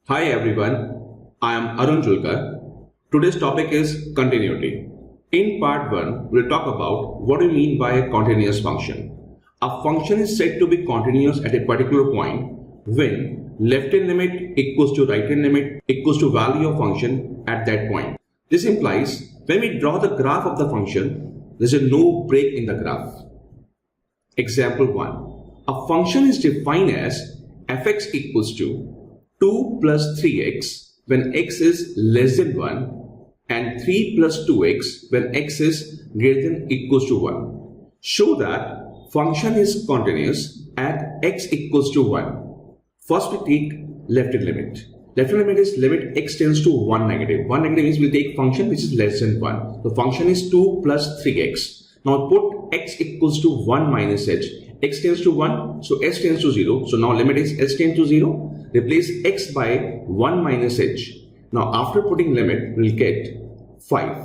Hi everyone, I am JULKA. Today's topic is continuity. In part 1, we'll talk about what we mean by a continuous function. A function is said to be continuous at a particular point when left-hand limit equals to right-hand limit equals to value of function at that point. This implies when we draw the graph of the function, there is no break in the graph. Example 1. A function is defined as fx equals to 2 plus 3x when x is less than 1 and 3 plus 2x when x is greater than equals to 1. Show that function is continuous at x equals to 1. First we take left-hand limit. Left-hand limit is limit x tends to 1 negative. 1 negative means we take function which is less than 1. The function is 2 plus 3x. Now put x equals to 1 minus h. X tends to 1, so h tends to 0. So now limit is h tends to 0. Replace x by 1 minus h. Now after putting limit, we'll get 5.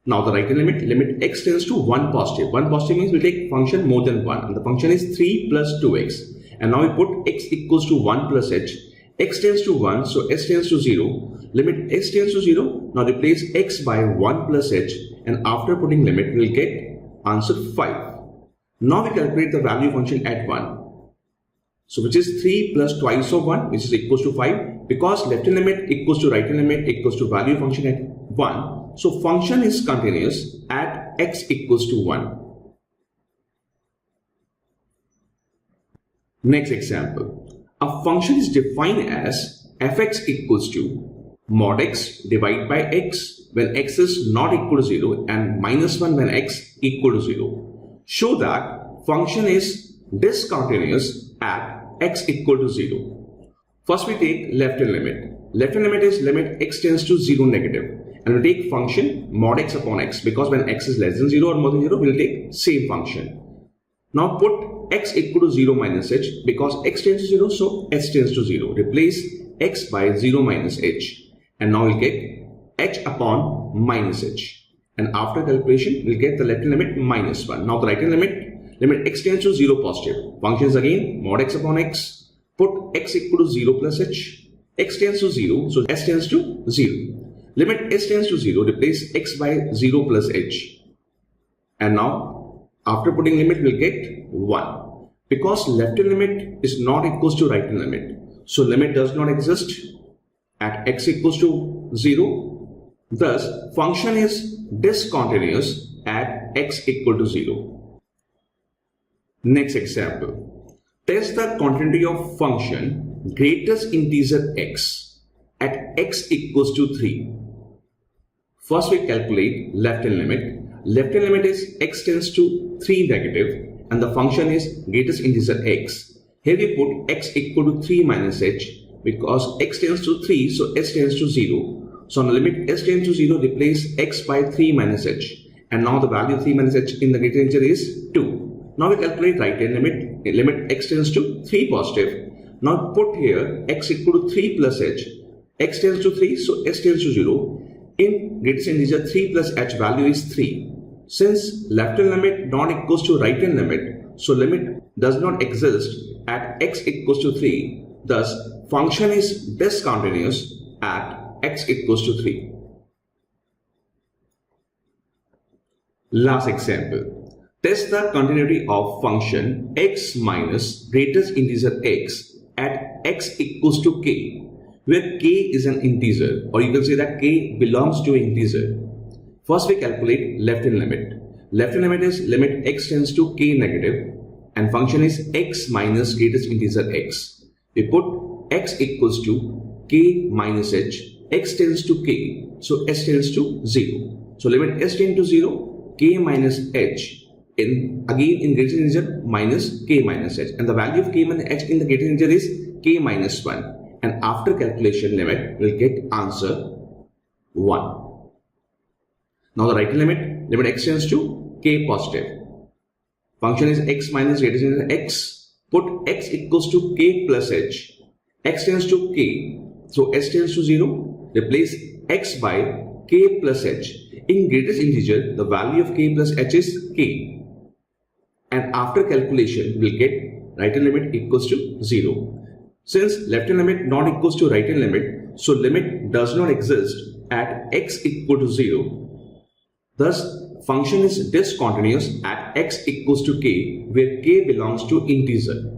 Now the right hand limit x tends to 1 positive. 1 positive means we take function more than 1. And the function is 3 plus 2x. And now we put x equals to 1 plus h. X tends to 1, so h tends to 0. Limit h tends to 0. Now replace x by 1 plus h. And after putting limit, we'll get answer 5. Now we calculate the value function at 1. So which is 3 plus twice of 1 which is equals to 5. Because left hand limit equals to right hand limit equals to value function at 1. So function is continuous at x equals to 1. Next example. A function is defined as fx equals to mod x divided by x when x is not equal to 0 and minus 1 when x equal to 0. Show that function is discontinuous at x equal to 0. First we take left hand limit. Left hand limit is limit x tends to 0 negative. And we take function mod x upon x because when x is less than 0 or more than 0, we will take same function. Now put x equal to 0 minus h because x tends to 0, so h tends to 0. Replace x by 0 minus h. And now we'll get h upon minus h. And after calculation, we'll get the left hand limit minus 1. Now the right hand limit x tends to 0 positive. Function is again mod x upon x. Put x equal to 0 plus h. X tends to 0, so s tends to 0. Limit s tends to 0, replace x by 0 plus h. And now after putting limit, we'll get 1. Because left hand limit is not equals to right hand limit. So limit does not exist at x equals to 0. Thus function is discontinuous at x equal to 0. Next example. Test the continuity of function greatest integer x at x equals to 3. First we calculate left hand limit. Left hand limit is x tends to 3 negative and the function is greatest integer x. Here we put x equal to 3 minus h because x tends to 3, so h tends to 0. So on the limit h tends to 0, replace x by 3 minus h. And now the value of 3 minus h in the greater integer is 2. Now we calculate right hand limit. Limit x tends to 3 positive. Now put here x equal to 3 plus h. X tends to 3, so h tends to 0. In greatest integer 3 plus h value is 3. Since left hand limit not equals to right hand limit, so limit does not exist at x equals to 3. Thus function is discontinuous at x equals to 3. Last example. Test the continuity of function x minus greatest integer x at x equals to k, where k is an integer, or you can say that k belongs to an integer. First we calculate left hand limit. Left hand limit is limit x tends to k negative and function is x minus greatest integer x. We put x equals to k minus h. X tends to k, so h tends to 0. So limit h tends to 0, k minus h. Again in greater integer minus k minus h, and the value of k minus h in the greater integer is k minus 1, and after calculation limit we'll get answer 1. Now the right hand limit x tends to k positive. Function is x minus greater integer x. Put x equals to k plus h. X tends to k, so h tends to 0. Replace x by k plus h. In greatest integer, the value of k plus h is k. And after calculation, we'll get right hand limit equals to 0. Since left hand limit not equals to right hand limit, so limit does not exist at x equal to 0. Thus, function is discontinuous at x equals to k, where k belongs to integer.